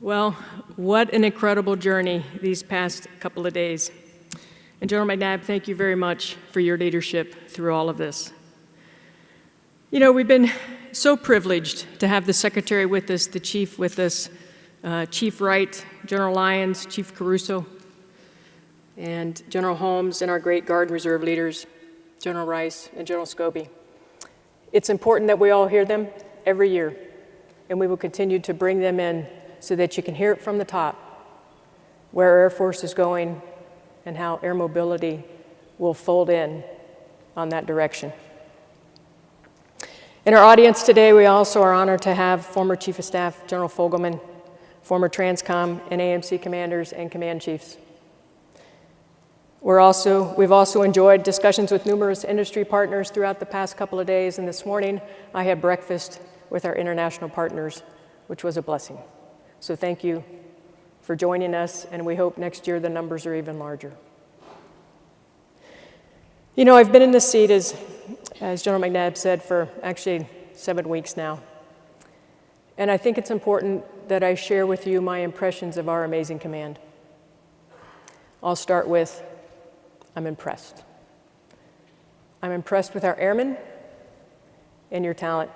Well, what an incredible journey these past couple of days. And General McNabb, thank you very much for your leadership through all of this. You know, we've been so privileged to have the Secretary with us, the Chief with us, Chief Wright, General Lyons, Chief Caruso, and General Holmes, and our great Guard and Reserve leaders, General Rice and General Scobie. It's important that we all hear them every year, and we will continue to bring them in so that you can hear it from the top, where our Air Force is going and how air mobility will fold in on that direction. In our audience today, we also are honored to have former Chief of Staff General Fogelman, former TRANSCOM and AMC commanders and command chiefs. We've also enjoyed discussions with numerous industry partners throughout the past couple of days, and this morning I had breakfast with our international partners, which was a blessing. So thank you for joining us, and we hope next year the numbers are even larger. You know, I've been in this seat, as General McNabb said, for actually 7 weeks now. And I think it's important that I share with you my impressions of our amazing command. I'll start with, I'm impressed. I'm impressed with our airmen and your talent.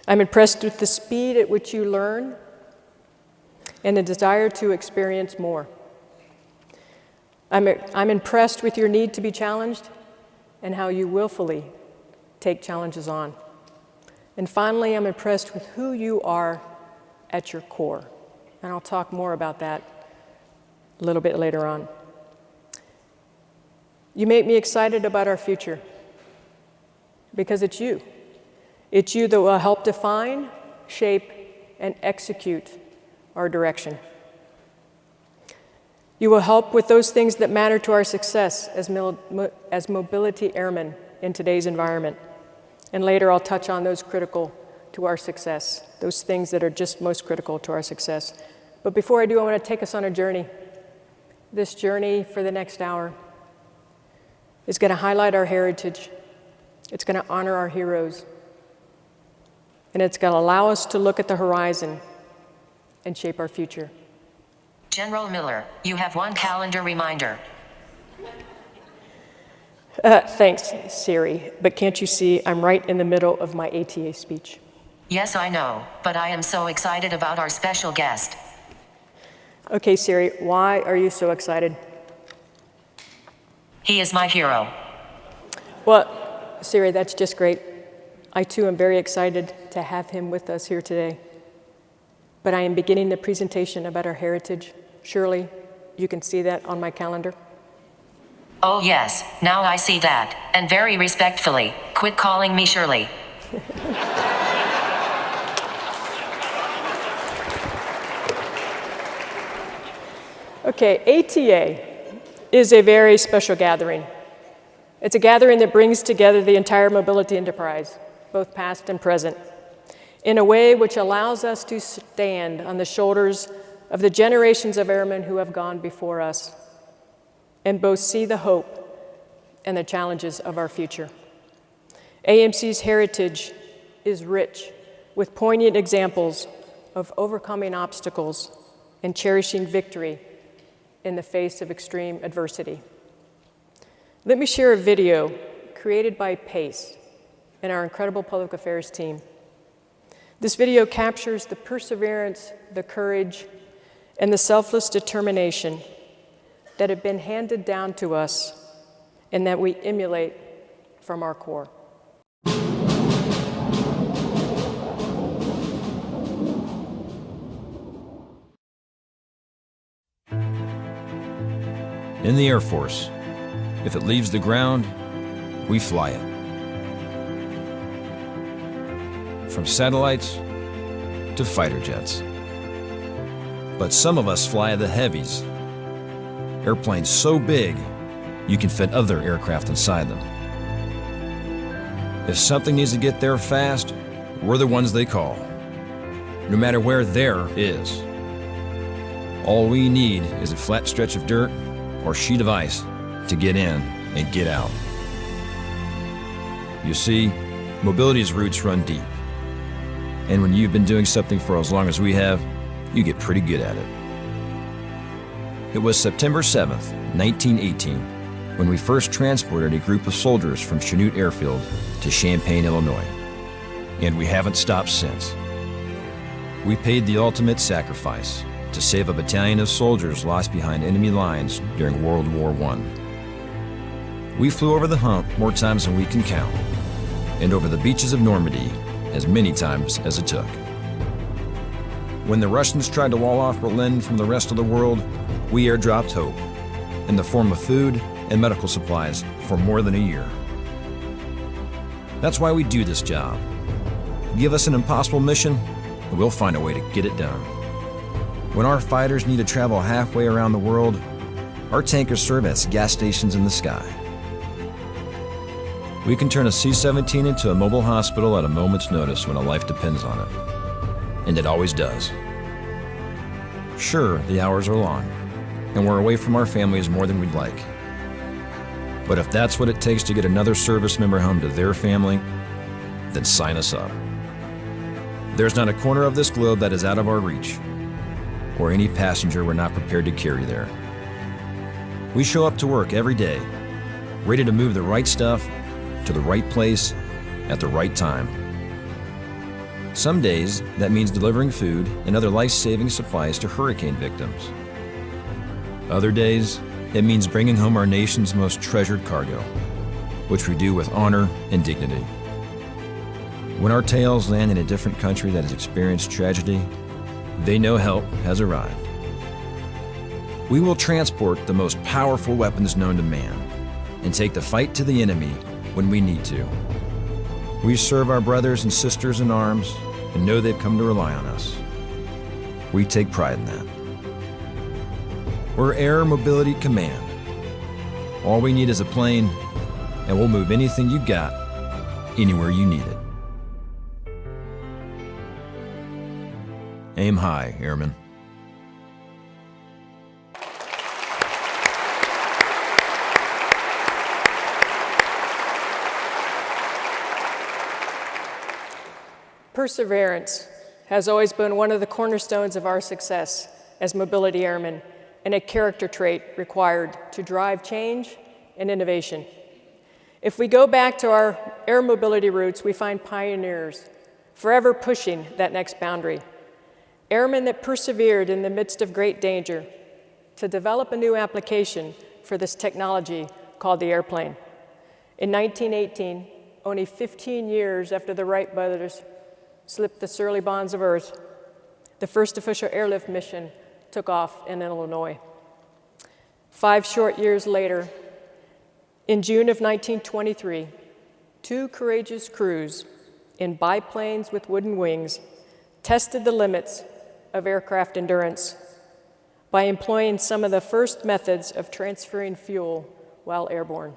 I'm impressed with the speed at which you learn and the desire to experience more. I'm impressed with your need to be challenged and how you willfully take challenges on. And finally, I'm impressed with who you are at your core. And I'll talk more about that a little bit later on. You make me excited about our future because it's you. It's you that will help define, shape, and execute our direction. You will help with those things that matter to our success as mobility airmen in today's environment. And later I'll touch on those critical to our success, those things that are just most critical to our success. But before I do, I want to take us on a journey. This journey for the next hour is going to highlight our heritage. It's going to honor our heroes. And it's going to allow us to look at the horizon and shape our future. General Miller, you have one calendar reminder. Thanks, Siri, but can't you see I'm right in the middle of my ATA speech? Yes, I know, but I am so excited about our special guest. Okay, Siri, why are you so excited? He is my hero. Well, Siri, that's just great. I too am very excited to have him with us here today. But I am beginning the presentation about our heritage. Surely you can see that on my calendar. Oh yes, now I see that. And very respectfully, quit calling me Shirley. Okay, ATA is a very special gathering. It's a gathering that brings together the entire mobility enterprise, both past and present, in a way which allows us to stand on the shoulders of the generations of airmen who have gone before us and both see the hope and the challenges of our future. AMC's heritage is rich with poignant examples of overcoming obstacles and cherishing victory in the face of extreme adversity. Let me share a video created by PACE and our incredible public affairs team. This video captures the perseverance, the courage, and the selfless determination that have been handed down to us and that we emulate from our core. In the Air Force, if it leaves the ground, we fly it. From satellites to fighter jets. But some of us fly the heavies. Airplanes so big, you can fit other aircraft inside them. If something needs to get there fast, we're the ones they call, no matter where there is. All we need is a flat stretch of dirt or sheet of ice to get in and get out. You see, mobility's roots run deep. And when you've been doing something for as long as we have, you get pretty good at it. It was September 7th, 1918, when we first transported a group of soldiers from Chanute Airfield to Champaign, Illinois. And we haven't stopped since. We paid the ultimate sacrifice to save a battalion of soldiers lost behind enemy lines during World War I. We flew over the hump more times than we can count, and over the beaches of Normandy as many times as it took. When the Russians tried to wall off Berlin from the rest of the world, we airdropped hope in the form of food and medical supplies for more than a year. That's why we do this job. Give us an impossible mission, and we'll find a way to get it done. When our fighters need to travel halfway around the world, our tankers serve as gas stations in the sky. We can turn a C-17 into a mobile hospital at a moment's notice when a life depends on it. And it always does. Sure, the hours are long, and we're away from our families more than we'd like. But if that's what it takes to get another service member home to their family, then sign us up. There's not a corner of this globe that is out of our reach, or any passenger we're not prepared to carry there. We show up to work every day, ready to move the right stuff to the right place at the right time. Some days, that means delivering food and other life-saving supplies to hurricane victims. Other days, it means bringing home our nation's most treasured cargo, which we do with honor and dignity. When our tails land in a different country that has experienced tragedy, they know help has arrived. We will transport the most powerful weapons known to man and take the fight to the enemy when we need to. We serve our brothers and sisters in arms and know they've come to rely on us. We take pride in that. We're Air Mobility Command. All we need is a plane, and we'll move anything you got, anywhere you need it. Aim high, Airmen. Perseverance has always been one of the cornerstones of our success as mobility airmen and a character trait required to drive change and innovation. If we go back to our air mobility roots, we find pioneers, forever pushing that next boundary. Airmen that persevered in the midst of great danger to develop a new application for this technology called the airplane. In 1918, only 15 years after the Wright brothers slipped the surly bonds of Earth, the first official airlift mission took off in Illinois. 5 short years later, in June of 1923, 2 courageous crews in biplanes with wooden wings tested the limits of aircraft endurance by employing some of the first methods of transferring fuel while airborne.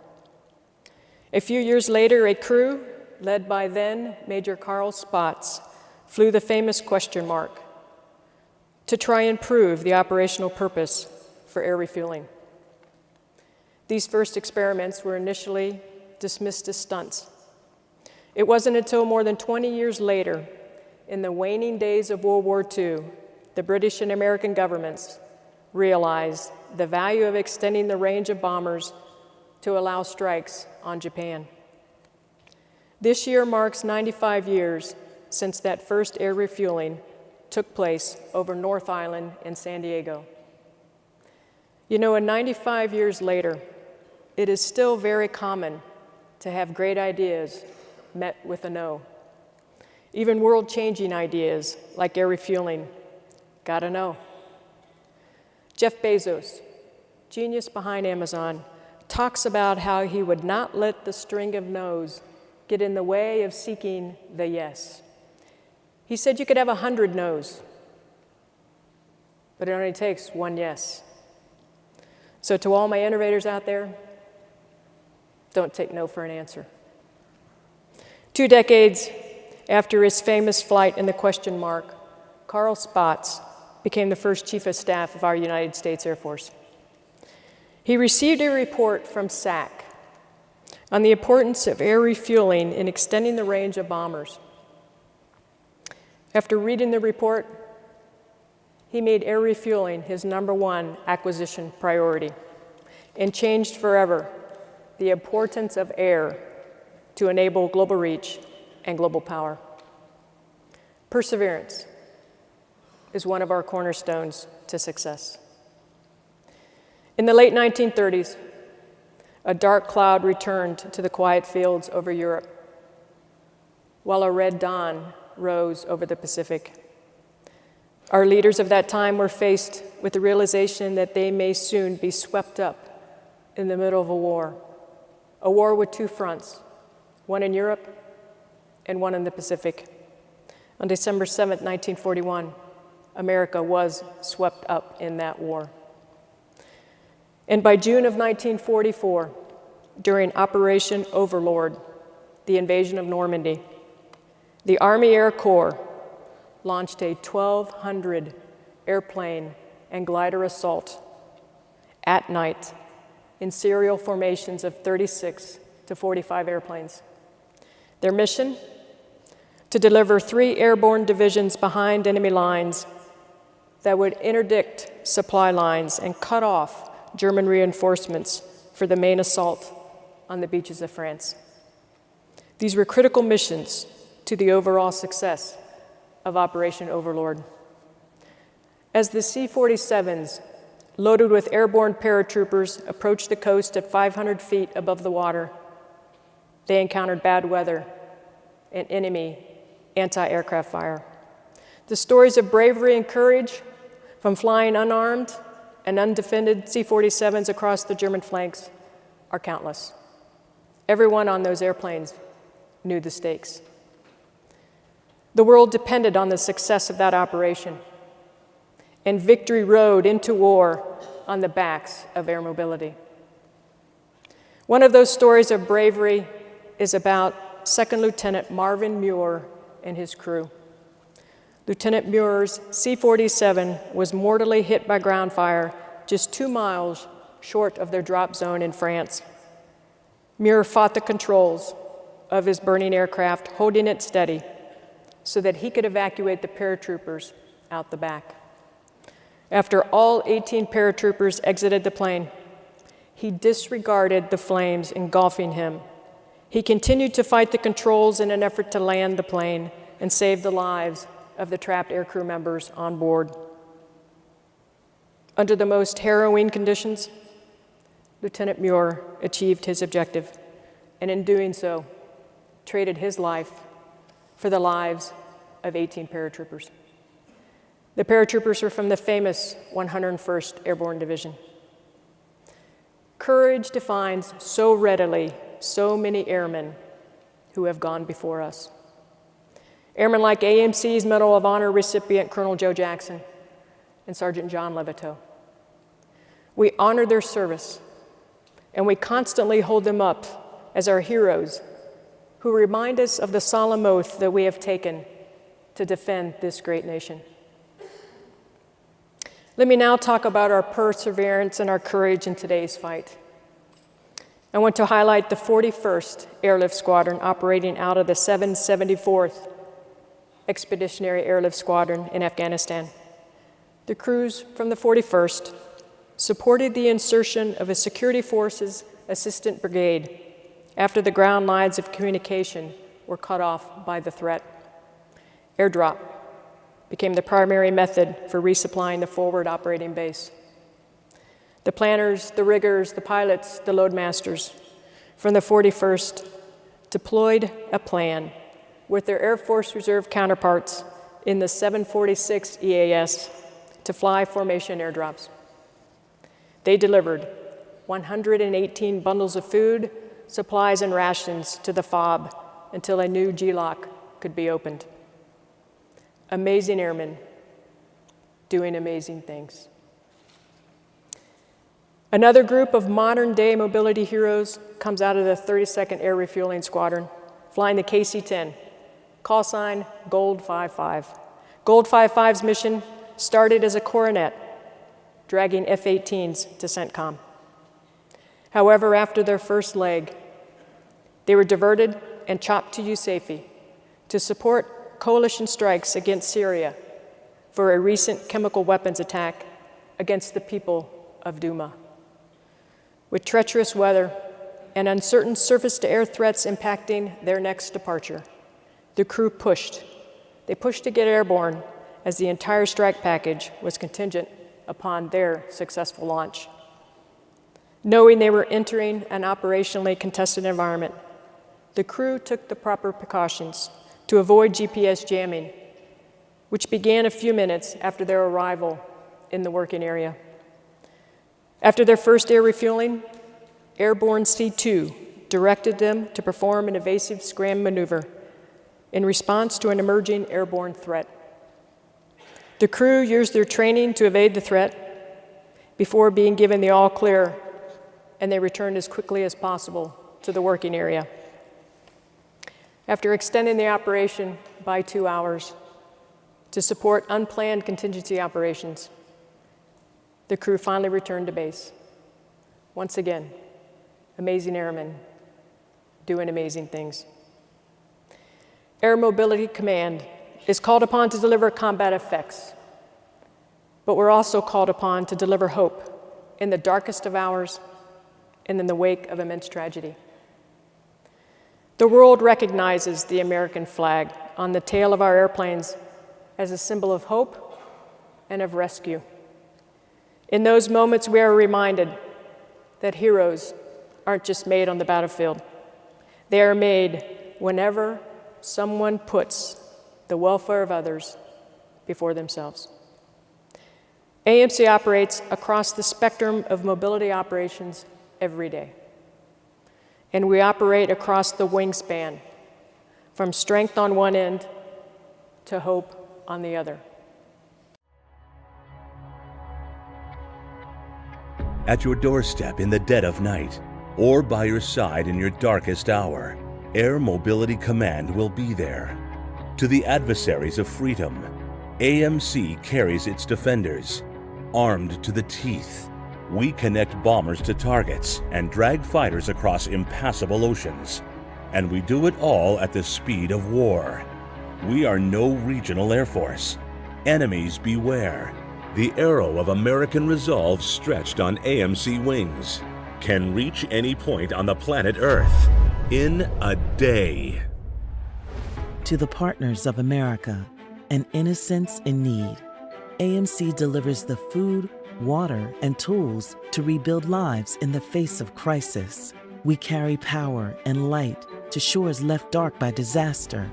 A few years later, a crew led by then Major Carl Spaatz, flew the famous question mark to try and prove the operational purpose for air refueling. These first experiments were initially dismissed as stunts. It wasn't until more than 20 years later, in the waning days of World War II, the British and American governments realized the value of extending the range of bombers to allow strikes on Japan. This year marks 95 years since that first air refueling took place over North Island in San Diego. You know, 95 years later, it is still very common to have great ideas met with a no. Even world-changing ideas like air refueling got a no. Jeff Bezos, genius behind Amazon, talks about how he would not let the string of no's get in the way of seeking the yes. He said you could have 100 no's, but it only takes one yes. So to all my innovators out there, don't take no for an answer. 2 decades after his famous flight in the question mark, Carl Spaatz became the first Chief of Staff of our United States Air Force. He received a report from SAC on the importance of air refueling in extending the range of bombers. After reading the report, he made air refueling his #1 acquisition priority and changed forever the importance of air to enable global reach and global power. Perseverance is one of our cornerstones to success. In the late 1930s, a dark cloud returned to the quiet fields over Europe, while a red dawn rose over the Pacific. Our leaders of that time were faced with the realization that they may soon be swept up in the middle of a war with two fronts, one in Europe and one in the Pacific. On December 7, 1941, America was swept up in that war. And by June of 1944, during Operation Overlord, the invasion of Normandy, the Army Air Corps launched a 1,200 airplane and glider assault at night in serial formations of 36 to 45 airplanes. Their mission? To deliver 3 airborne divisions behind enemy lines that would interdict supply lines and cut off German reinforcements for the main assault on the beaches of France. These were critical missions to the overall success of Operation Overlord. As the C-47s, loaded with airborne paratroopers, approached the coast at 500 feet above the water, they encountered bad weather and enemy anti-aircraft fire. The stories of bravery and courage from flying unarmed and undefended C-47s across the German flanks are countless. Everyone on those airplanes knew the stakes. The world depended on the success of that operation, and victory rode into war on the backs of air mobility. One of those stories of bravery is about Second Lieutenant Marvin Muir and his crew. Lieutenant Muir's C-47 was mortally hit by ground fire just 2 miles short of their drop zone in France. Muir fought the controls of his burning aircraft, holding it steady so that he could evacuate the paratroopers out the back. After all 18 paratroopers exited the plane, he disregarded the flames engulfing him. He continued to fight the controls in an effort to land the plane and save the lives of the trapped aircrew members on board. Under the most harrowing conditions, Lieutenant Muir achieved his objective, and in doing so, traded his life for the lives of 18 paratroopers. The paratroopers were from the famous 101st Airborne Division. Courage defines so readily so many airmen who have gone before us. Airmen like AMC's Medal of Honor recipient Colonel Joe Jackson and Sergeant John Levittow. We honor their service, and we constantly hold them up as our heroes who remind us of the solemn oath that we have taken to defend this great nation. Let me now talk about our perseverance and our courage in today's fight. I want to highlight the 41st Airlift Squadron operating out of the 774th Expeditionary Airlift Squadron in Afghanistan. The crews from the 41st supported the insertion of a Security Forces Assistant Brigade after the ground lines of communication were cut off by the threat. Airdrop became the primary method for resupplying the forward operating base. The planners, the riggers, the pilots, the loadmasters from the 41st deployed a plan with their Air Force Reserve counterparts in the 746 EAS to fly formation airdrops. They delivered 118 bundles of food, supplies, and rations to the FOB until a new G-lock could be opened. Amazing airmen doing amazing things. Another group of modern-day mobility heroes comes out of the 32nd Air Refueling Squadron, flying the KC-10, call sign Gold 55. Gold 55's mission started as a coronet, dragging F-18s to CENTCOM. However, after their first leg, they were diverted and chopped to USAFE to support coalition strikes against Syria for a recent chemical weapons attack against the people of Duma. With treacherous weather and uncertain surface-to-air threats impacting their next departure, the crew pushed. They pushed to get airborne as the entire strike package was contingent upon their successful launch. Knowing they were entering an operationally contested environment, the crew took the proper precautions to avoid GPS jamming, which began a few minutes after their arrival in the working area. After their first air refueling, Airborne C-2 directed them to perform an evasive scram maneuver in response to an emerging airborne threat. The crew used their training to evade the threat before being given the all clear, and they returned as quickly as possible to the working area. After extending the operation by 2 hours to support unplanned contingency operations, the crew finally returned to base. Once again, amazing airmen doing amazing things. Air Mobility Command is called upon to deliver combat effects, but we're also called upon to deliver hope in the darkest of hours and in the wake of immense tragedy. The world recognizes the American flag on the tail of our airplanes as a symbol of hope and of rescue. In those moments, we are reminded that heroes aren't just made on the battlefield. They are made whenever someone puts the welfare of others before themselves. AMC operates across the spectrum of mobility operations every day. And we operate across the wingspan, from strength on one end to hope on the other. At your doorstep in the dead of night, or by your side in your darkest hour, Air Mobility Command will be there. To the adversaries of freedom, AMC carries its defenders. Armed to the teeth, we connect bombers to targets and drag fighters across impassable oceans. And we do it all at the speed of war. We are no regional air force. Enemies beware. The arrow of American resolve stretched on AMC wings can reach any point on the planet Earth in a day. To the partners of America and innocents in need, AMC delivers the food, water, and tools to rebuild lives in the face of crisis. We carry power and light to shores left dark by disaster.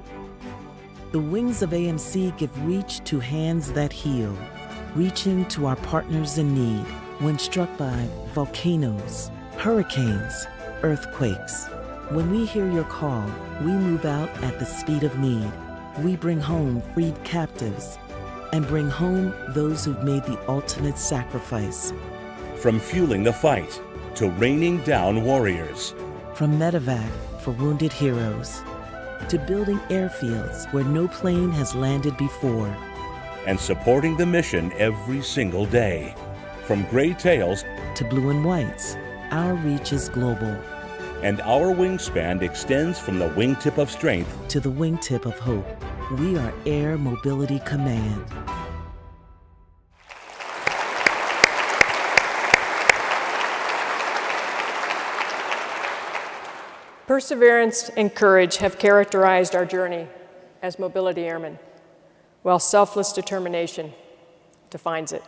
The wings of AMC give reach to hands that heal, reaching to our partners in need when struck by volcanoes, hurricanes, earthquakes. When we hear your call, we move out at the speed of need. We bring home freed captives and bring home those who've made the ultimate sacrifice. From fueling the fight to raining down warriors. From medevac for wounded heroes to building airfields where no plane has landed before. And supporting the mission every single day. From gray tails to blue and whites, our reach is global. And our wingspan extends from the wingtip of strength to the wingtip of hope. We are Air Mobility Command. Perseverance and courage have characterized our journey as mobility airmen, while selfless determination defines it.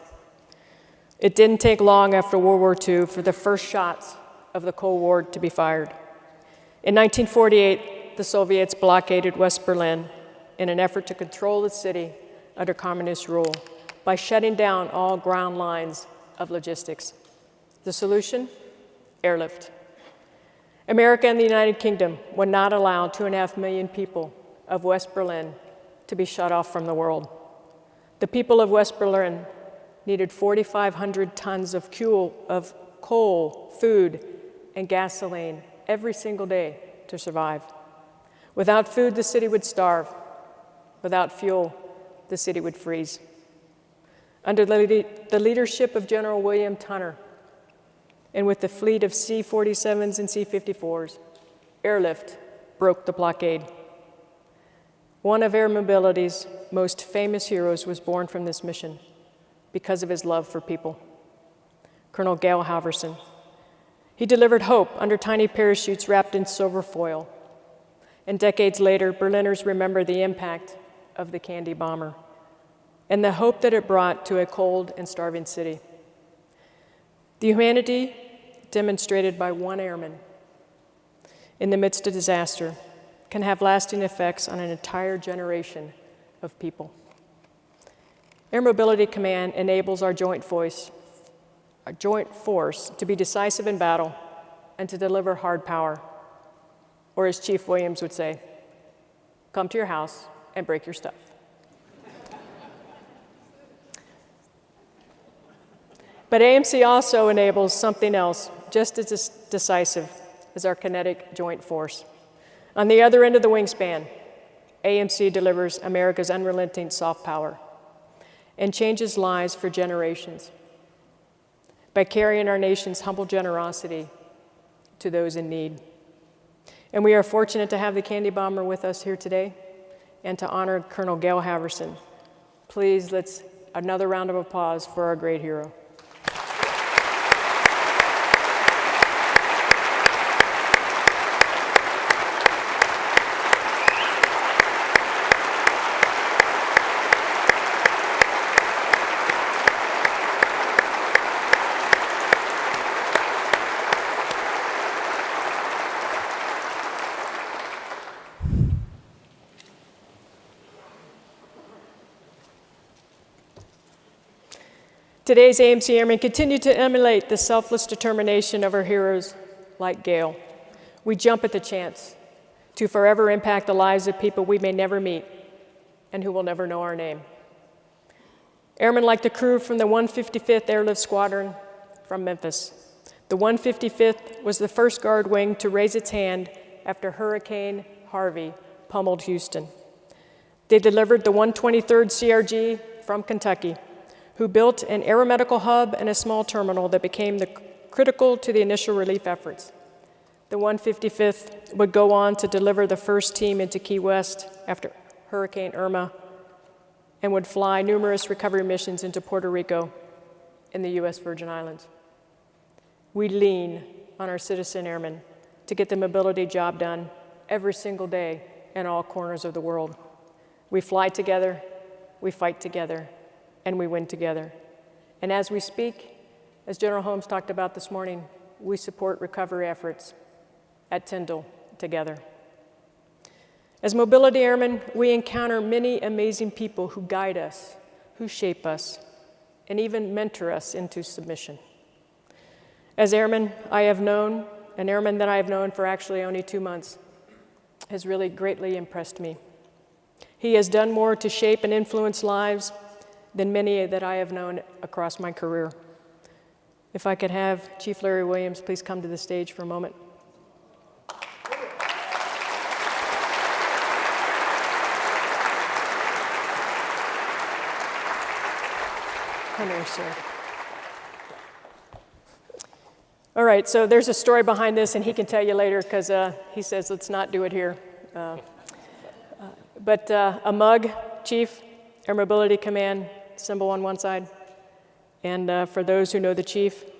It didn't take long after World War II for the first shots of the Cold War to be fired. In 1948, the Soviets blockaded West Berlin in an effort to control the city under communist rule by shutting down all ground lines of logistics. The solution? Airlift. America and the United Kingdom would not allow 2.5 million people of West Berlin to be shut off from the world. The people of West Berlin needed 4,500 tons of coal, food, and gasoline every single day to survive. Without food, the city would starve. Without fuel, the city would freeze. Under the leadership of General William Tunner, and with the fleet of C-47s and C-54s, airlift broke the blockade. One of air mobility's most famous heroes was born from this mission because of his love for people. Colonel Gail Halverson. He delivered hope under tiny parachutes wrapped in silver foil. And decades later, Berliners remember the impact of the candy bomber and the hope that it brought to a cold and starving city. The humanity demonstrated by one airman in the midst of disaster can have lasting effects on an entire generation of people. Air Mobility Command enables our joint force to be decisive in battle and to deliver hard power. Or as Chief Williams would say, come to your house and break your stuff. But AMC also enables something else just as decisive as our kinetic joint force. On the other end of the wingspan, AMC delivers America's unrelenting soft power and changes lives for generations by carrying our nation's humble generosity to those in need. And we are fortunate to have the candy bomber with us here today and to honor Colonel Gail Halverson. Please, let's another round of applause for our great hero. Today's AMC Airmen continue to emulate the selfless determination of our heroes like Gail. We jump at the chance to forever impact the lives of people we may never meet and who will never know our name. Airmen like the crew from the 155th Airlift Squadron from Memphis. The 155th was the first guard wing to raise its hand after Hurricane Harvey pummeled Houston. They delivered the 123rd CRG from Kentucky, who built an aeromedical hub and a small terminal that became critical to the initial relief efforts. The 155th would go on to deliver the first team into Key West after Hurricane Irma and would fly numerous recovery missions into Puerto Rico and the U.S. Virgin Islands. We lean on our citizen airmen to get the mobility job done every single day in all corners of the world. We fly together, we fight together, and we win together. And as we speak, as General Holmes talked about this morning, we support recovery efforts at Tyndall together. As mobility airmen, we encounter many amazing people who guide us, who shape us, and even mentor us into submission. As airmen, an airman that I have known for actually only 2 months has really greatly impressed me. He has done more to shape and influence lives than many that I have known across my career. If I could have Chief Larry Williams please come to the stage for a moment. Come here, sir. All right, so there's a story behind this, and he can tell you later because he says let's not do it here. But a mug, Chief, Air Mobility Command, symbol on one side. And for those who know the chief, it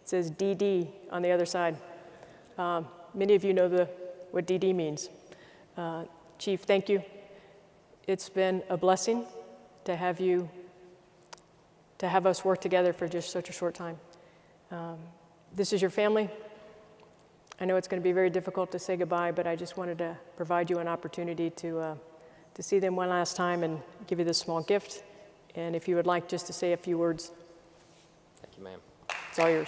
says DD on the other side. Many of you know what DD means. Chief, thank you. It's been a blessing to have us work together for just such a short time. This is your family. I know it's going to be very difficult to say goodbye, but I just wanted to provide you an opportunity to see them one last time and give you this small gift. And if you would like just to say a few words. Thank you, ma'am. It's all yours.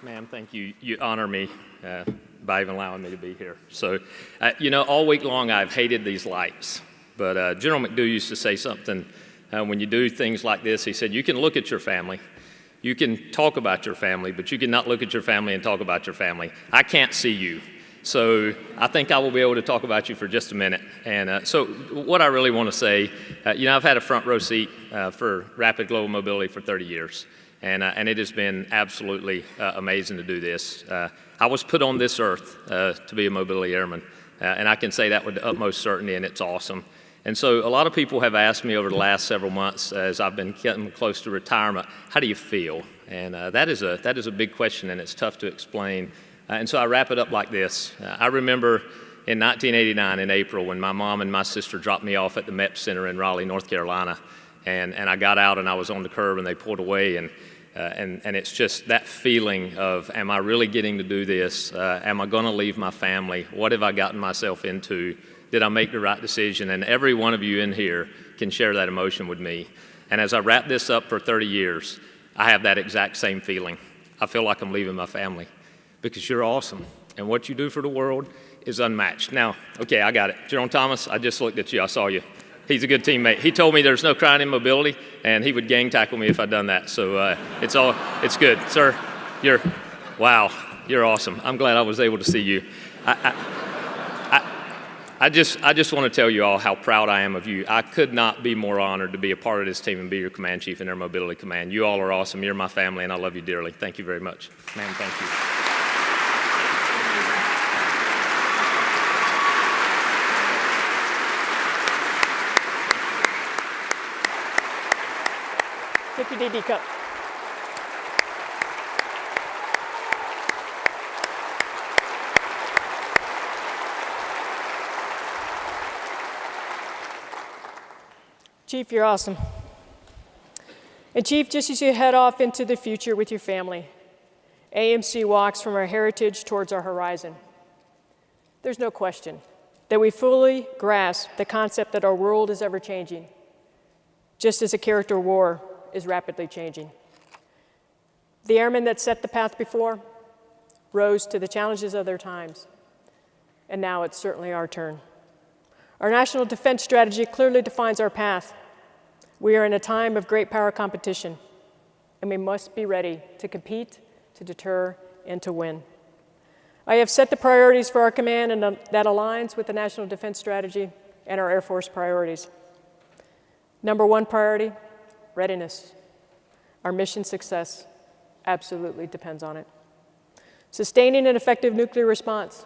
Ma'am, thank you. You honor me by even allowing me to be here. So, all week long I've hated these lights. But General McDougall used to say something when you do things like this. He said, you can look at your family. You can talk about your family, but you cannot look at your family and talk about your family. I can't see you. So I think I will be able to talk about you for just a minute. And so what I really want to say, I've had a front row seat for rapid global mobility for 30 years. And it has been absolutely amazing to do this. I was put on this earth to be a mobility airman, and I can say that with the utmost certainty, and it's awesome. And so a lot of people have asked me over the last several months as I've been getting close to retirement, how do you feel? And that is a big question, and it's tough to explain. And so I wrap it up like this. I remember in 1989 in April when my mom and my sister dropped me off at the MEP Center in Raleigh, North Carolina. And I got out and I was on the curb and they pulled away, and it's just that feeling of, am I really getting to do this? Am I going to leave my family? What have I gotten myself into? Did I make the right decision? And every one of you in here can share that emotion with me. And as I wrap this up for 30 years, I have that exact same feeling. I feel like I'm leaving my family because you're awesome. And what you do for the world is unmatched. Now, okay, I got it. Jerome Thomas, I just looked at you. I saw you. He's a good teammate. He told me there's no crying in mobility, and he would gang tackle me if I'd done that. So it's good. Sir, you're awesome. I'm glad I was able to see you. I just want to tell you all how proud I am of you. I could not be more honored to be a part of this team and be your command chief in Air Mobility Command. You all are awesome. You're my family, and I love you dearly. Thank you very much. Ma'am, thank you. Take your DD cup. Chief, you're awesome. And Chief, just as you head off into the future with your family, AMC walks from our heritage towards our horizon. There's no question that we fully grasp the concept that our world is ever changing, just as a character war is rapidly changing. The airmen that set the path before rose to the challenges of their times, and now it's certainly our turn. Our national defense strategy clearly defines our path. We are in a time of great power competition, and we must be ready to compete, to deter, and to win. I have set the priorities for our command, and that aligns with the national defense strategy and our Air Force priorities. Number one priority, readiness. Our mission success absolutely depends on it. Sustaining an effective nuclear response.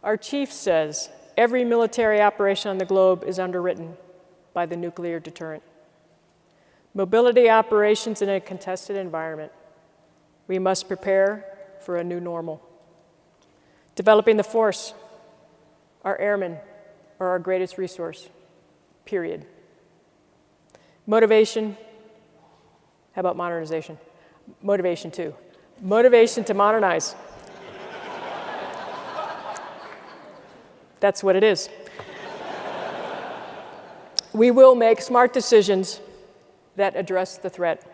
Our chief says every military operation on the globe is underwritten by the nuclear deterrent. Mobility operations in a contested environment. We must prepare for a new normal. Developing the force. Our airmen are our greatest resource, period. Motivation. How about modernization? Motivation too. Motivation to modernize. That's what it is. We will make smart decisions that address the threat.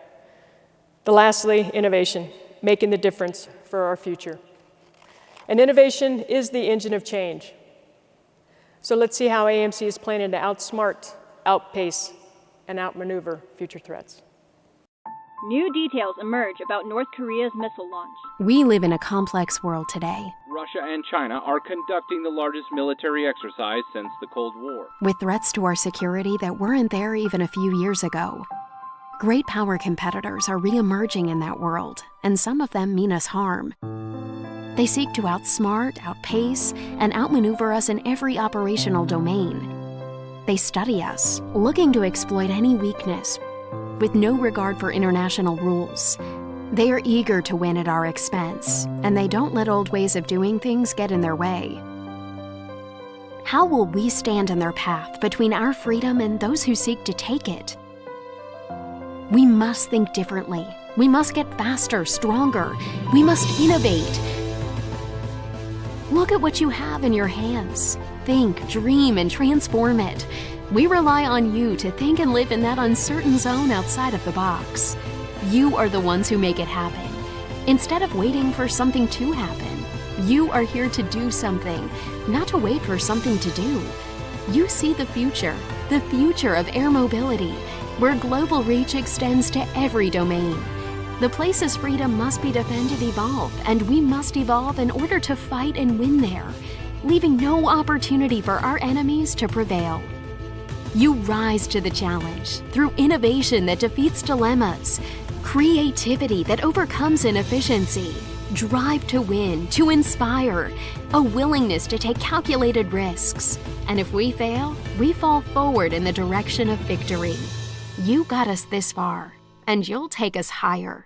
Lastly, innovation, making the difference for our future. And innovation is the engine of change. So let's see how AMC is planning to outsmart, outpace, and outmaneuver future threats. New details emerge about North Korea's missile launch. We live in a complex world today, Russia and China are conducting the largest military exercise since the Cold War. with threats to our security that weren't there even a few years ago. Great power competitors are re-emerging in that world, and some of them mean us harm. They seek to outsmart, outpace, and outmaneuver us in every operational domain. They study us, looking to exploit any weakness, with no regard for international rules. They are eager to win at our expense, and they don't let old ways of doing things get in their way. How will we stand in their path between our freedom and those who seek to take it? We must think differently. We must get faster, stronger. We must innovate. Look at what you have in your hands. Think, dream, and transform it. We rely on you to think and live in that uncertain zone outside of the box. You are the ones who make it happen. Instead of waiting for something to happen, you are here to do something, not to wait for something to do. You see the future of air mobility, where global reach extends to every domain. The place's freedom must be defended, evolve, and we must evolve in order to fight and win there, leaving no opportunity for our enemies to prevail. You rise to the challenge through innovation that defeats dilemmas, creativity that overcomes inefficiency, drive to win, to inspire, a willingness to take calculated risks. And if we fail, we fall forward in the direction of victory. You got us this far, and you'll take us higher.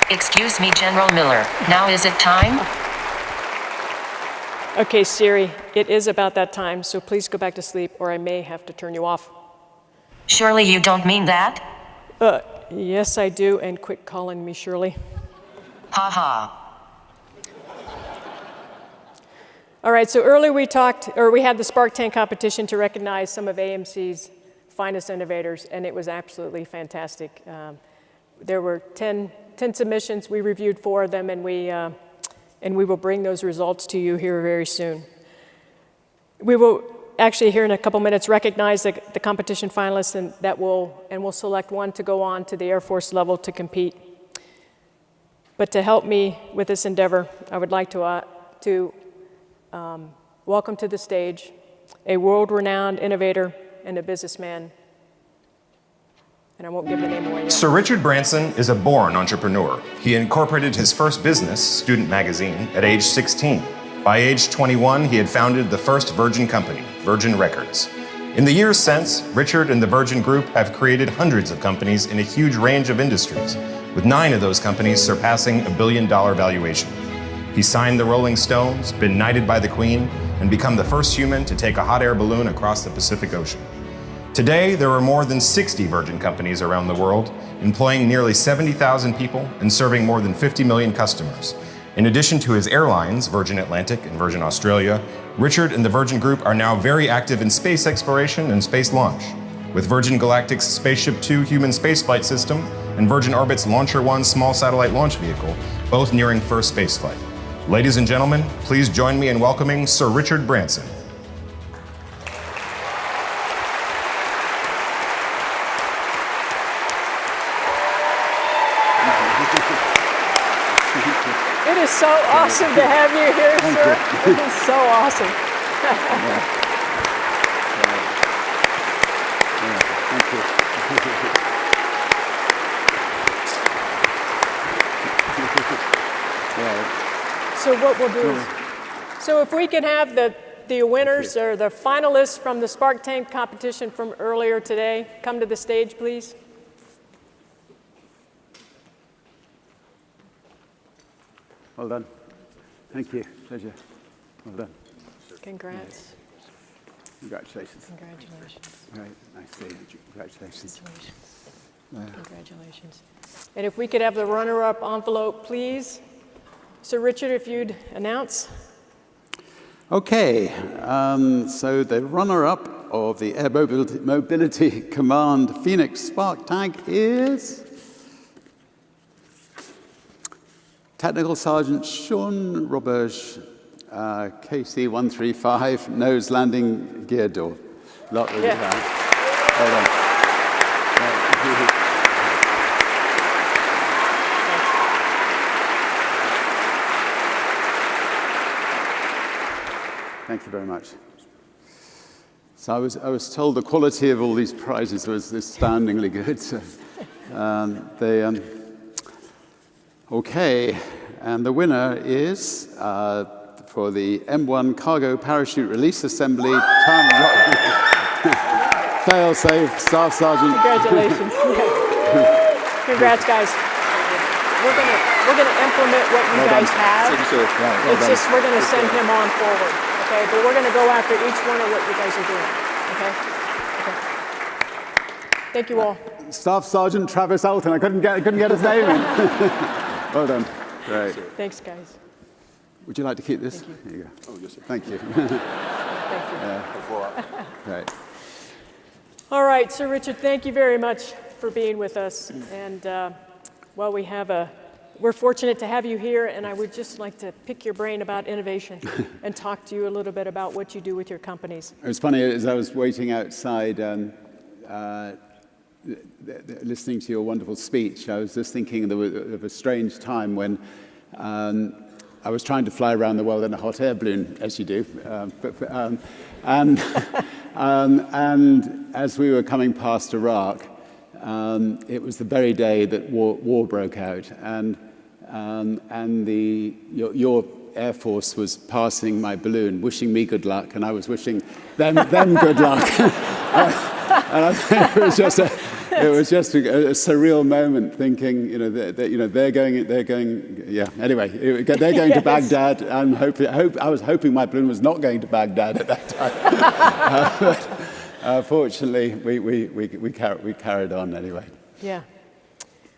Excuse me, General Miller. Now is it time? Okay, Siri, it is about that time, so please go back to sleep or I may have to turn you off. Surely you don't mean that? Yes, I do, and quit calling me Shirley. Ha ha. All right, so earlier we had the Spark Tank competition to recognize some of AMC's finest innovators, and it was absolutely fantastic. There were 10 submissions. We reviewed 4 of them, and we will bring those results to you here very soon. We will actually, here in a couple minutes, recognize the competition finalists, and we'll select one to go on to the Air Force level to compete. But to help me with this endeavor, I would like to welcome to the stage a world-renowned innovator and a businessman. And I won't give the name away yet. Sir Richard Branson is a born entrepreneur. He incorporated his first business, Student Magazine, at age 16. By age 21, he had founded the first Virgin company, Virgin Records. In the years since, Richard and the Virgin Group have created hundreds of companies in a huge range of industries, with 9 of those companies surpassing $1 billion valuation. He signed the Rolling Stones, been knighted by the Queen, and become the first human to take a hot air balloon across the Pacific Ocean. Today, there are more than 60 Virgin companies around the world, employing nearly 70,000 people and serving more than 50 million customers. In addition to his airlines, Virgin Atlantic and Virgin Australia, Richard and the Virgin Group are now very active in space exploration and space launch, with Virgin Galactic's Spaceship Two human spaceflight system and Virgin Orbit's Launcher One small satellite launch vehicle, both nearing first spaceflight. Ladies and gentlemen, please join me in welcoming Sir Richard Branson. It is so awesome to have you here, sir. It is so awesome. So what we'll do is, so if we can have the winners or the finalists from the Spark Tank competition from earlier today come to the stage, please. Well done. Thank you. Pleasure. Well done. Congrats. Congratulations. Congratulations. Right. Nice day. Congratulations. Congratulations. And if we could have the runner-up envelope, please. So Richard, if you'd announce. Okay. So the runner-up of the Air Mobility Command Phoenix Spark Tank is Technical Sergeant Sean Roberge, KC-135, nose landing gear door. Lot really high. Well done. Thank you very much. So I was told the quality of all these prizes was astoundingly good. So, okay, and the winner is for the M1 Cargo Parachute Release Assembly, fail-safe, Staff Sergeant. Congratulations. Congrats, guys. We're gonna implement what you guys have. It's just we're gonna send him on forward, okay? But we're gonna go after each one of what you guys are doing, okay? Thank you all. Staff Sergeant Travis Alton. I couldn't get his name in. Well done. Great. Thanks, guys. Would you like to keep this? Thank you. Here you go. Oh, yes, sir. Thank you. Thank you. Great. All right, Sir Richard, thank you very much for being with us. And well, we're fortunate to have you here, and I would just like to pick your brain about innovation and talk to you a little bit about what you do with your companies. It was funny, as I was waiting outside, listening to your wonderful speech, I was just thinking of a strange time when I was trying to fly around the world in a hot air balloon, as you do. And as we were coming past Iraq, it was the very day that war broke out, and your Air Force was passing my balloon, wishing me good luck, and I was wishing them good luck. And I think it was just a surreal moment, thinking, they're going, yeah. Anyway, they're going to Baghdad. I was hoping my balloon was not going to Baghdad at that time. But fortunately, we carried on anyway. Yeah.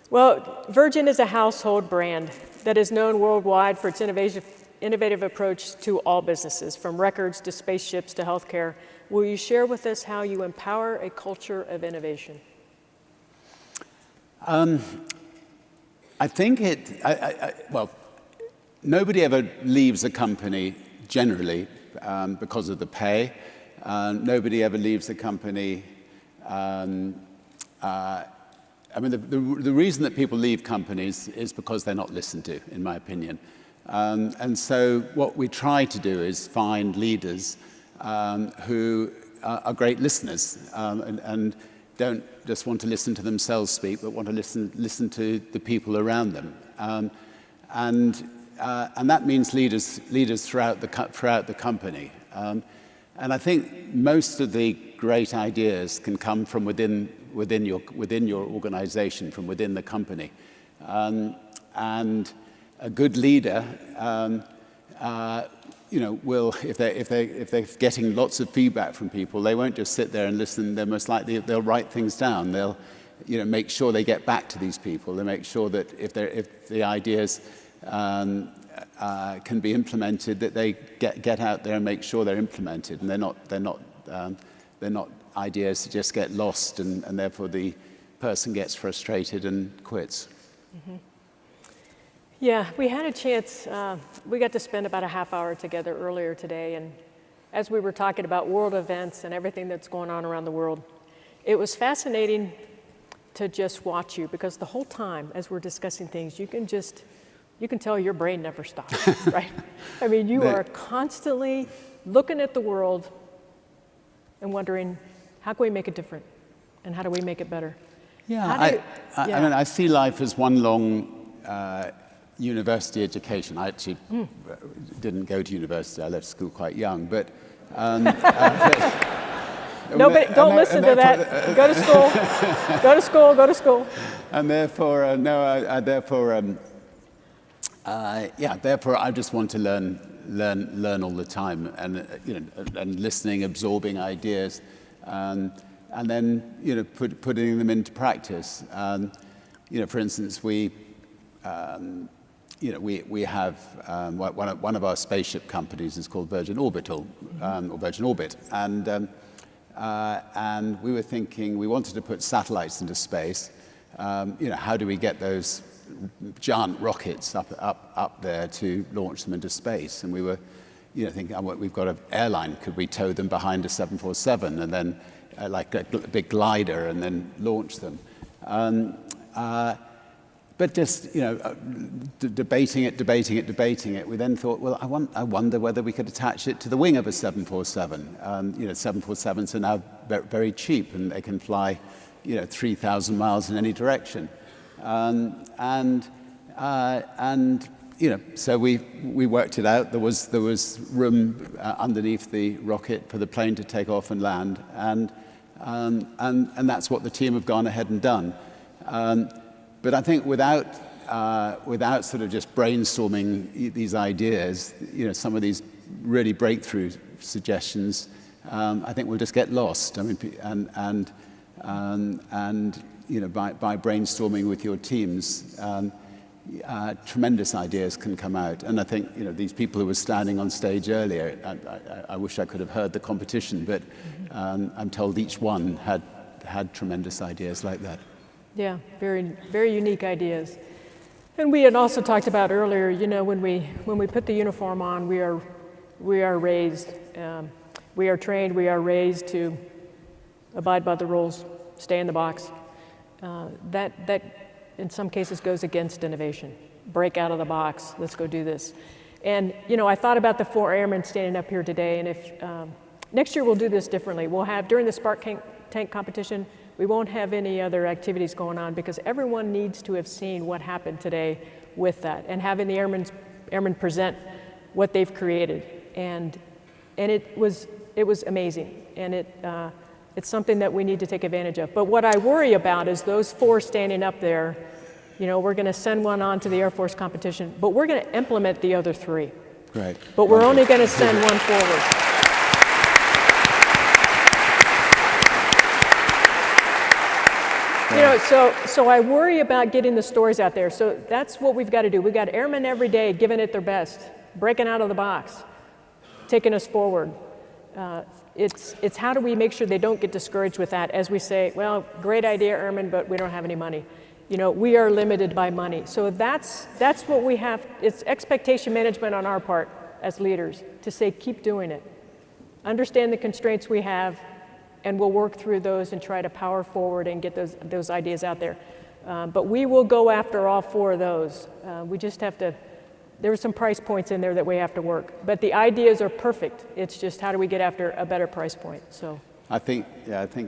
Well, Virgin is a household brand that is known worldwide for its innovative approach to all businesses, from records to spaceships to healthcare. Will you share with us how you empower a culture of innovation? I think well, nobody ever leaves a company generally because of the pay. Nobody ever leaves a company. I mean, the reason that people leave companies is because they're not listened to, in my opinion. And so what we try to do is find leaders who are great listeners and don't just want to listen to themselves speak, but want to listen to the people around them. And that means leaders throughout the company. And I think most of the great ideas can come from within your organization, from within the company. And a good leader, will, if they're getting lots of feedback from people, they won't just sit there and listen. They're most likely, they'll write things down. They'll, make sure they get back to these people. They make sure that if the ideas can be implemented, that they get out there and make sure they're implemented, and they're not ideas that just get lost, and therefore the person gets frustrated and quits. Mm-hmm. Yeah, we had a chance, we got to spend about a half hour together earlier today, and as we were talking about world events and everything that's going on around the world, it was fascinating to just watch you, because the whole time as we're discussing things, you can tell your brain never stops, right? I mean, you are constantly looking at the world and wondering, how can we make it different? And how do we make it better? Yeah, I mean, I see life as one long university education. I actually didn't go to university. I left school quite young, but... No, but don't listen to that. Go to school. Go to school. Go to school. And therefore, therefore, I just want to learn all the time, and listening, absorbing ideas, and then putting them into practice. For instance, we have one of our spaceship companies is called Virgin Orbital, or Virgin Orbit, and we were thinking we wanted to put satellites into space. How do we get those giant rockets up there to launch them into space? And we were, thinking, we've got an airline. Could we tow them behind a 747 and then, like a big glider, and then launch them? But just, debating it, we then thought, well, I wonder whether we could attach it to the wing of a 747. 747s are now very cheap, and they can fly, 3,000 miles in any direction. So we worked it out. There was room underneath the rocket for the plane to take off and land, and that's what the team have gone ahead and done. But I think without sort of just brainstorming these ideas, some of these really breakthrough suggestions, I think we'll just get lost. I mean, by brainstorming with your teams, tremendous ideas can come out. And I think, these people who were standing on stage earlier, I wish I could have heard the competition, but I'm told each one had tremendous ideas like that. Yeah, very, very unique ideas. And we had also talked about earlier, when we put the uniform on, we are raised, we are trained, we are raised to abide by the rules, stay in the box. That in some cases goes against innovation. Break out of the box, let's go do this. And I thought about the 4 airmen standing up here today, and if next year we'll do this differently. We'll have, during the Spark Tank competition, We won't have any other activities going on because everyone needs to have seen what happened today with that, and having the airmen present what they've created. And it was amazing, and it's something that we need to take advantage of. But what I worry about is those 4 standing up there. You know, we're going to send one on to the Air Force competition, but we're going to implement the other 3. Great. But we're only going to send one forward. You know, so I worry about getting the stories out there. So that's what we've got to do. We've got airmen every day giving it their best, breaking out of the box, taking us forward. It's how do we make sure they don't get discouraged with that as we say, well, great idea, airmen, but we don't have any money. You know, we are limited by money. So that's what we have. It's expectation management on our part as leaders to say, keep doing it. Understand the constraints we have, and we'll work through those and try to power forward and get those ideas out there. But we will go after all 4 of those. We just have to, there are some price points in there that we have to work. But the ideas are perfect. It's just how do we get after a better price point, so. I think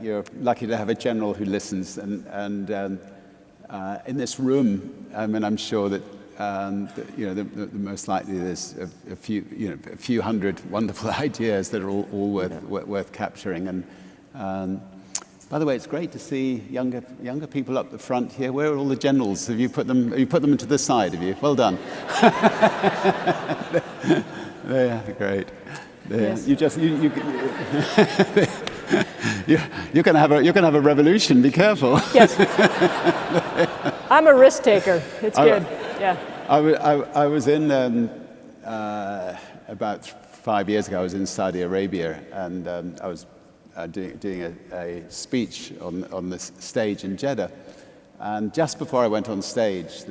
you're lucky to have a general who listens, and in this room, I mean, I'm sure that the most likely there's a few hundred wonderful ideas that are all worth capturing. And by the way, it's great to see younger people up the front here. Where are all the generals? Have you put them into the side? Have you? Well done. Yeah, great. Yes. You're going to have a revolution. Be careful. Yes. I'm a risk taker. It's good. Yeah. I was in about 5 years ago. I was in Saudi Arabia, and I was doing a speech on this stage in Jeddah. And just before I went on stage,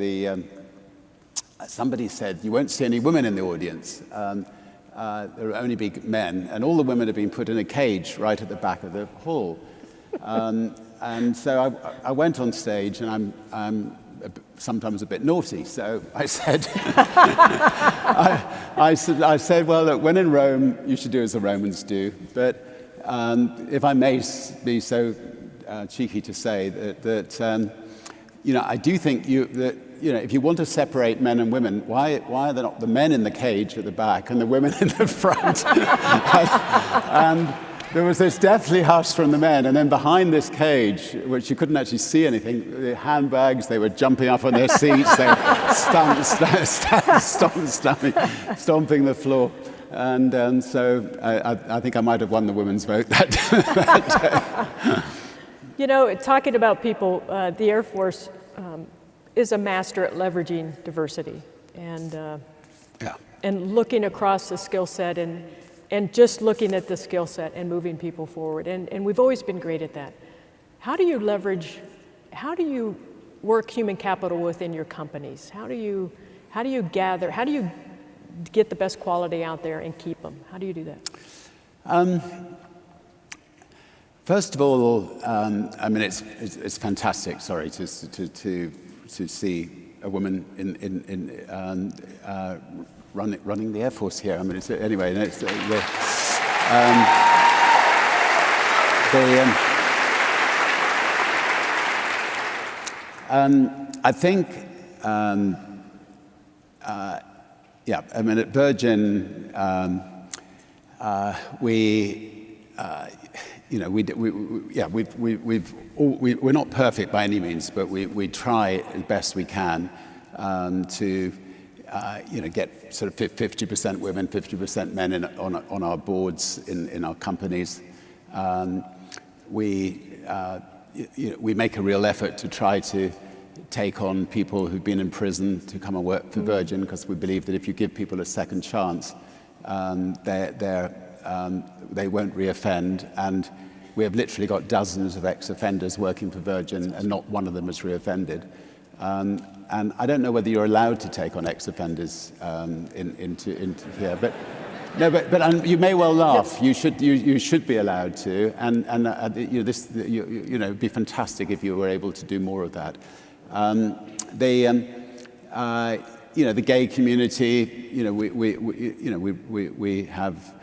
somebody said, "You won't see any women in the audience. There will only be men, and all the women have been put in a cage right at the back of the hall." And so I went on stage, and I'm sometimes a bit naughty. So I said, I said, well, look, when in Rome, you should do as the Romans do. But if I may be so cheeky to say that I do think that if you want to separate men and women, why are there not the men in the cage at the back and the women in the front? And there was this deathly hush from the men, and then behind this cage, which you couldn't actually see anything, the handbags, they were jumping up on their seats, they were stomping the floor. And so I think I might have won the women's vote that day. You know, talking about people, the Air Force is a master at leveraging diversity and looking across the skill set and just looking at the skill set and moving people forward. And we've always been great at that. How do you work human capital within your companies? How do you get the best quality out there and keep them? How do you do that? First of all, I mean, it's fantastic, to see a woman running the Air Force here. I mean, anyway, I think, I mean, at Virgin, we're not perfect by any means, but we try as best we can to get sort of 50% women, 50% men on our boards in our companies. We make a real effort to try to take on people who've been in prison to come and work for Virgin, because we believe that if you give people a second chance, they won't reoffend. And we have literally got dozens of ex-offenders working for Virgin, and not one of them has reoffended. And I don't know whether you're allowed to take on ex-offenders into here, but you may well laugh. You should be allowed to, and it'd be fantastic if you were able to do more of that. The gay community, we have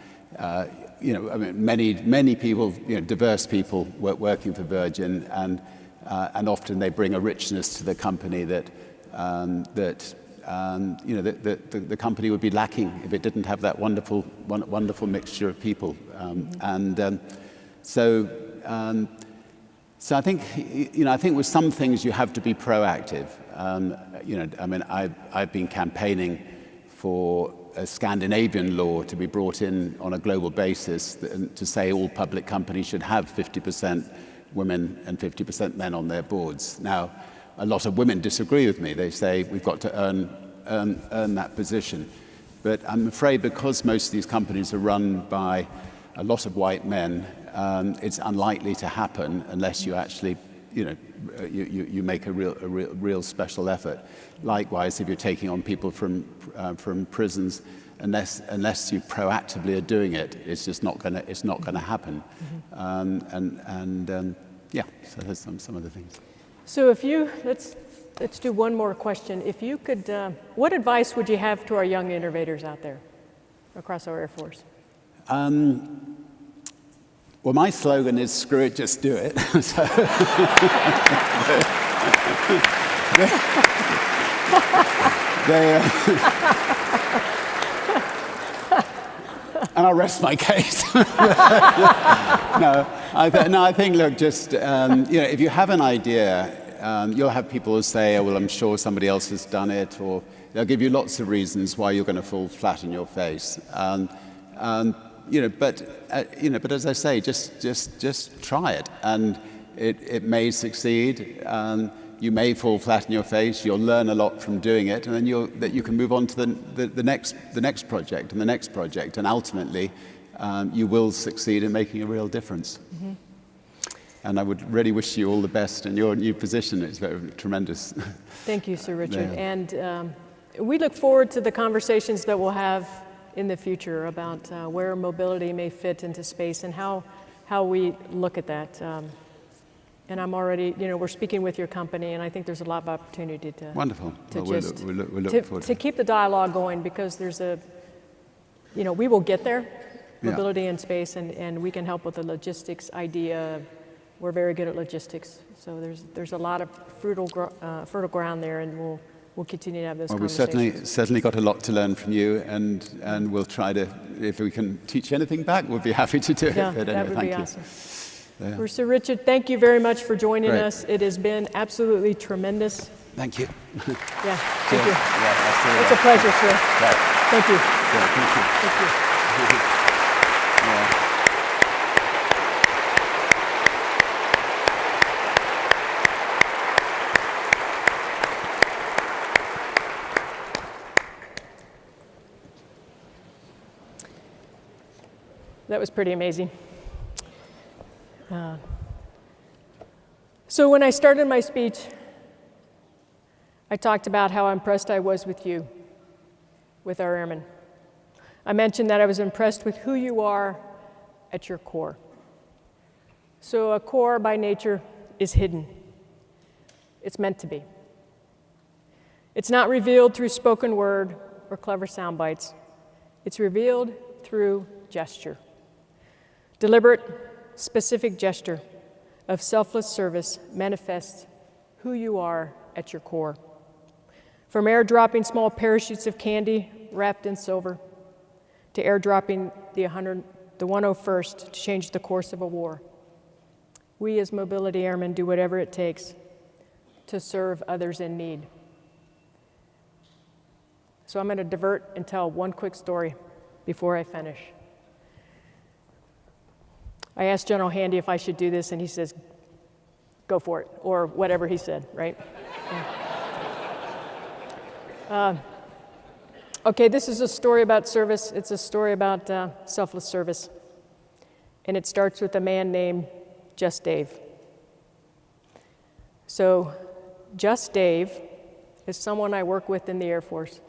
you know, I mean, many people, you know, diverse people working for Virgin, and often they bring a richness to the company that you know, the company would be lacking if it didn't have that wonderful mixture of people. So I think, you know, I think with some things you have to be proactive. You know, I mean, I've been campaigning for a Scandinavian law to be brought in on a global basis to say all public companies should have 50% women and 50% men on their boards. Now, a lot of women disagree with me. They say we've got to earn that position. But I'm afraid because most of these companies are run by a lot of white men, it's unlikely to happen unless you actually, you know, you make a real special effort. Likewise, if you're taking on people from prisons, unless you proactively are doing it, it's just not gonna happen. Yeah, so there's some of the things. So if you let's do one more question. If you could, what advice would you have to our young innovators out there across our Air Force? Well, my slogan is "Screw it, just do it." So, and I'll rest my case. I think, look, just you know, if you have an idea, you'll have people who say, "Oh, well, I'm sure somebody else has done it," or they'll give you lots of reasons why you're going to fall flat in your face. You know, but as I say, just try it, and it may succeed. You may fall flat in your face. You'll learn a lot from doing it, and then you can move on to the next project and the next project, and ultimately, you will succeed in making a real difference. Mm-hmm. And I would really wish you all the best in your new position. It's very tremendous. Thank you, Sir Richard. Yeah. And we look forward to the conversations that we'll have in the future about where mobility may fit into space and how we look at that. And I'm already, you know, we're speaking with your company, and I think there's a lot of opportunity to wonderful. To well, just we'll look forward to keep the dialogue going, because there's a, you know, we will get there, mobility in space, and we can help with the logistics idea. We're very good at logistics, so there's a lot of fertile ground there, and we'll continue to have those conversations. We've certainly got a lot to learn from you, and we'll try to, if we can teach anything back, we'll be happy to do it. Yeah, but that anyway, would be thank awesome. you. Yeah. Well, Sir Richard, thank you very much for joining Great. us. It has been absolutely tremendous. Thank you. Yeah, thank you. Yeah, it's a pleasure, sir. Right. Thank you. Yeah, thank you. Thank you. Yeah. That was pretty amazing. So when I started my speech, I talked about how impressed I was with you, with our airmen. I mentioned that I was impressed with who you are at your core. So a core by nature is hidden. It's meant to be. It's not revealed through spoken word or clever sound bites. It's revealed through gesture. Deliberate, specific gesture of selfless service manifests who you are at your core. From airdropping small parachutes of candy wrapped in silver to airdropping the 101st to change the course of a war, we as mobility airmen do whatever it takes to serve others in need. So I'm going to divert and tell one quick story before I finish. I asked General Handy if I should do this, and he says, go for it, or whatever he said, right? Yeah. Okay, this is a story about service. It's a story about selfless service. And it starts with a man named Just Dave. So Just Dave is someone I work with in the Air Force.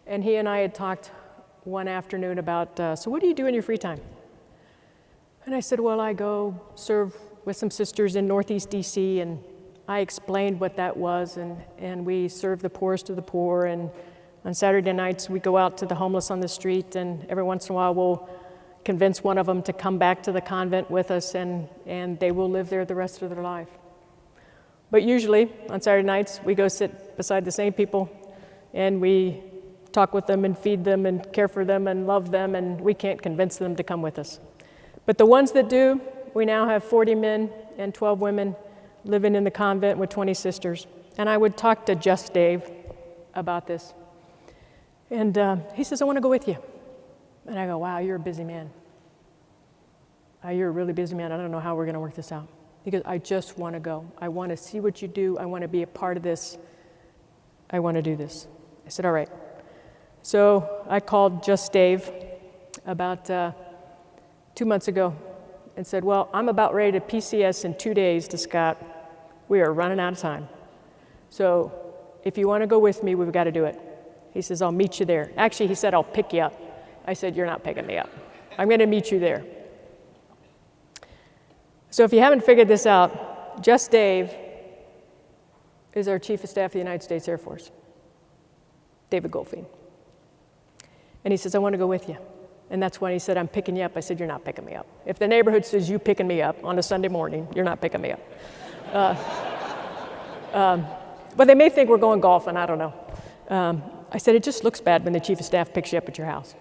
And he and I had talked one afternoon about, so what do you do in your free time? And I said, well, I go serve with some sisters in Northeast DC, and I explained what that was, and we serve the poorest of the poor, and on Saturday nights we go out to the homeless on the street, and every once in a while we'll convince one of them to come back to the convent with us, and they will live there the rest of their life. But usually, on Saturday nights, we go sit beside the same people, and we talk with them and feed them and care for them and love them, and we can't convince them to come with us. But the ones that do, we now have 40 men and 12 women living in the convent with 20 sisters. And I would talk to Just Dave about this. And he says, I want to go with you. And I go, wow, you're a busy man. You're a really busy man. I don't know how we're going to work this out. He goes, I just want to go. I want to see what you do. I want to be a part of this. I want to do this. I said, all right. So I called Just Dave about 2 months ago and said, well, I'm about ready to PCS in 2 days to Scott. We are running out of time. So if you want to go with me, we've got to do it. He says, I'll meet you there. Actually, he said, I'll pick you up. I said, you're not picking me up. I'm going to meet you there. So if you haven't figured this out, Just Dave is our Chief of Staff of the United States Air Force, David Goldfein. And he says, I want to go with you. And that's when he said, I'm picking you up. I said, you're not picking me up. If the neighborhood says you picking me up on a Sunday morning, you're not picking me up. But they may think we're going golfing, I don't know. I said, it just looks bad when the Chief of Staff picks you up at your house.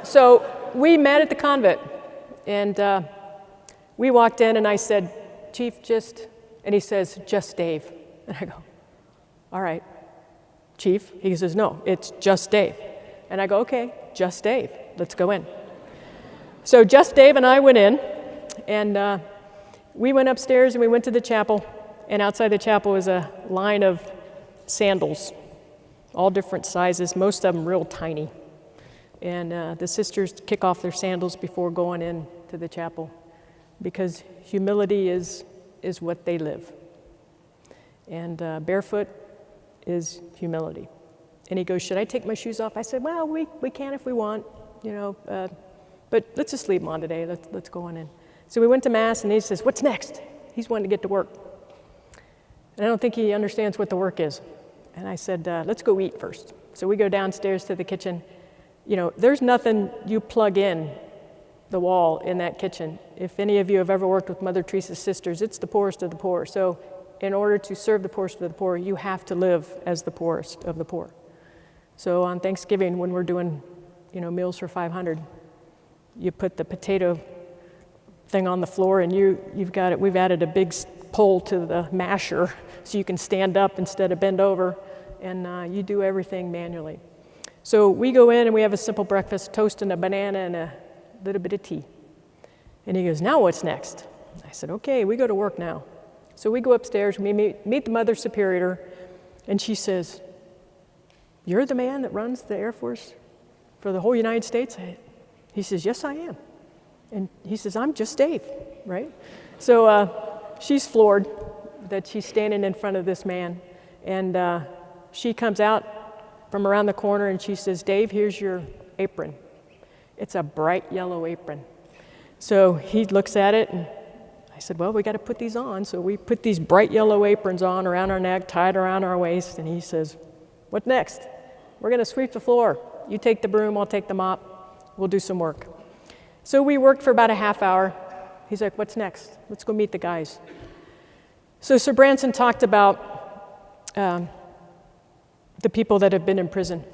So we met at the convent, and we walked in, and I said, Chief, and he says, Just Dave. And I go, all right, Chief. He says, no, it's Just Dave. And I go, okay, Just Dave, let's go in. So Just Dave and I went in, and we went upstairs and we went to the chapel, and outside the chapel was a line of sandals, all different sizes, most of them real tiny. And the sisters kick off their sandals before going into the chapel, because humility is what they live. And barefoot is humility. And he goes, should I take my shoes off? I said, well, we can if we want, but let's just leave them on today. Let's go on in. So we went to Mass, and he says, what's next? He's wanting to get to work. And I don't think he understands what the work is. And I said, let's go eat first. So we go downstairs to the kitchen. There's nothing you plug in the wall in that kitchen. If any of you have ever worked with Mother Teresa's sisters, it's the poorest of the poor. So in order to serve the poorest of the poor, you have to live as the poorest of the poor. So on Thanksgiving, when we're doing, meals for 500, you put the potato thing on the floor, and you've got it. We've added a big pole to the masher so you can stand up instead of bend over, and you do everything manually. So we go in and we have a simple breakfast, toast and a banana and a little bit of tea. And he goes, now what's next? I said, okay, we go to work now. So we go upstairs, we meet the Mother Superior, and she says, you're the man that runs the Air Force for the whole United States? He says, yes, I am. And he says, I'm Just Dave, right? So she's floored that she's standing in front of this man. And she comes out from around the corner, and she says, Dave, here's your apron. It's a bright yellow apron. So he looks at it, and I said, well, we got to put these on. So we put these bright yellow aprons on around our neck, tied around our waist, and he says, what next? We're going to sweep the floor. You take the broom, I'll take the mop. We'll do some work. So we worked for about a half hour. He's like, what's next? Let's go meet the guys. So Sir Branson talked about the people that have been in prison.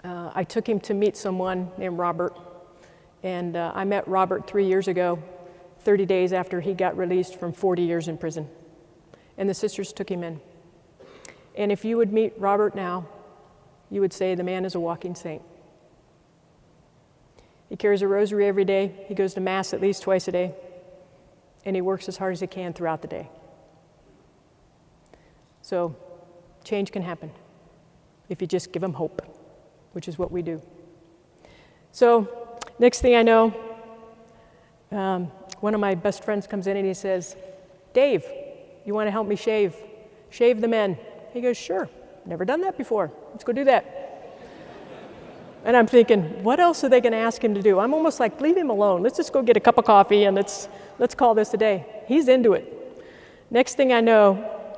I took him to meet someone named Robert, and I met Robert 3 years ago, 30 days after he got released from 40 years in prison. And the sisters took him in. And if you would meet Robert now, you would say the man is a walking saint. He carries a rosary every day. He goes to Mass at least twice a day. And he works as hard as he can throughout the day. So change can happen if you just give him hope, which is what we do. So next thing I know, one of my best friends comes in and he says, Dave, you want to help me shave the men? He goes, sure, never done that before. Let's go do that. And I'm thinking, what else are they going to ask him to do? I'm almost like, leave him alone. Let's just go get a cup of coffee and let's call this a day. He's into it. Next thing I know,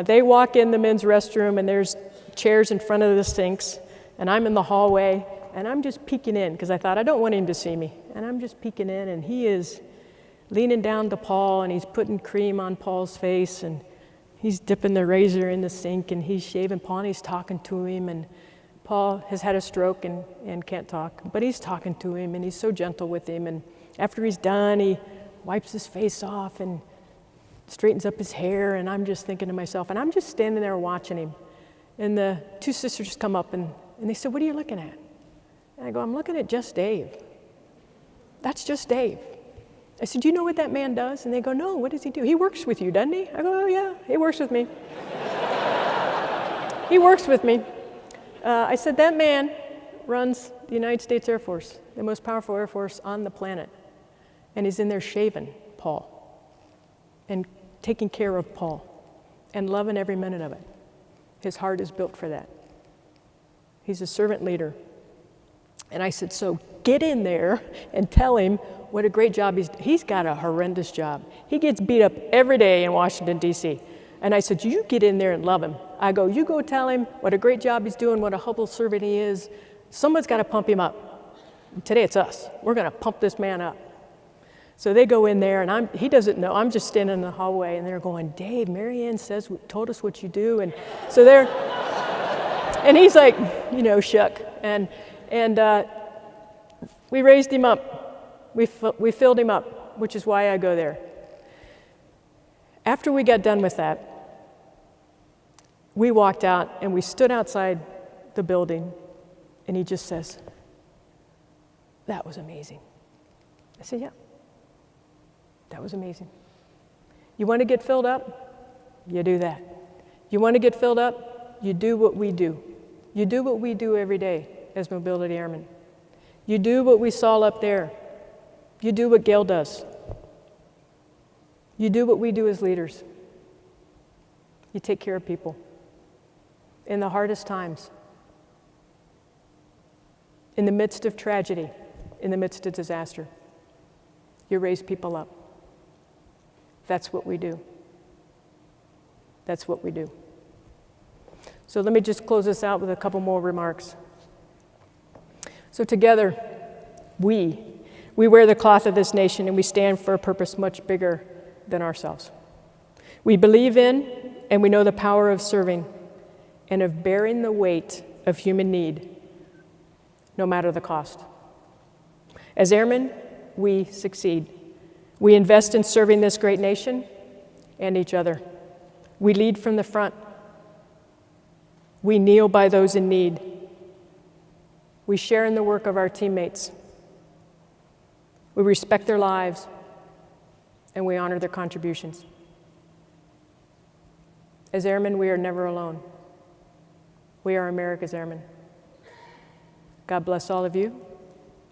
they walk in the men's restroom and there's chairs in front of the sinks, and I'm in the hallway and I'm just peeking in because I thought I don't want him to see me. And I'm just peeking in, and he is leaning down to Paul, and he's putting cream on Paul's face, and he's dipping the razor in the sink, and he's shaving Paul, and he's talking to him. And Paul has had a stroke and can't talk, but he's talking to him, and he's so gentle with him. And after he's done, he wipes his face off and straightens up his hair, and I'm just thinking to myself, and I'm just standing there watching him. And the two sisters come up, and they said, "What are you looking at?" And I go, "I'm looking at just Dave. That's just Dave." I said, "Do you know what that man does?" And they go, "No, what does he do?" "He works with you, doesn't he?" I go, "Oh yeah, he works with me." He works with me. I said, "That man runs the United States Air Force, the most powerful Air Force on the planet. And he's in there shaving Paul and taking care of Paul and loving every minute of it. His heart is built for that. He's a servant leader." And I said, "So get in there and tell him what a great job he's got a horrendous job. He gets beat up every day in Washington, D.C. And I said, "You get in there and love him." I go, "You go tell him what a great job he's doing, what a humble servant he is. Someone's got to pump him up. Today it's us. We're going to pump this man up." So they go in there, and he doesn't know. I'm just standing in the hallway, and they're going, "Dave, Marianne told us what you do." And so they're, and he's like, shook. And we raised him up. We filled him up, which is why I go there. After we got done with that, we walked out, and we stood outside the building, and he just says, "That was amazing." I said, "Yeah, that was amazing. You want to get filled up? You do that. You want to get filled up? You do what we do. You do what we do every day as mobility airmen. You do what we saw up there. You do what Gail does. You do what we do as leaders. You take care of people in the hardest times, in the midst of tragedy, in the midst of disaster. You raise people up. That's what we do. That's what we do." So let me just close this out with a couple more remarks. So together, we wear the cloth of this nation, and we stand for a purpose much bigger than ourselves. We believe in and we know the power of serving and of bearing the weight of human need, no matter the cost. As airmen, we succeed. We invest in serving this great nation and each other. We lead from the front. We kneel by those in need. We share in the work of our teammates. We respect their lives, and we honor their contributions. As airmen, we are never alone. We are America's airmen. God bless all of you,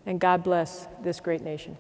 and God bless this great nation.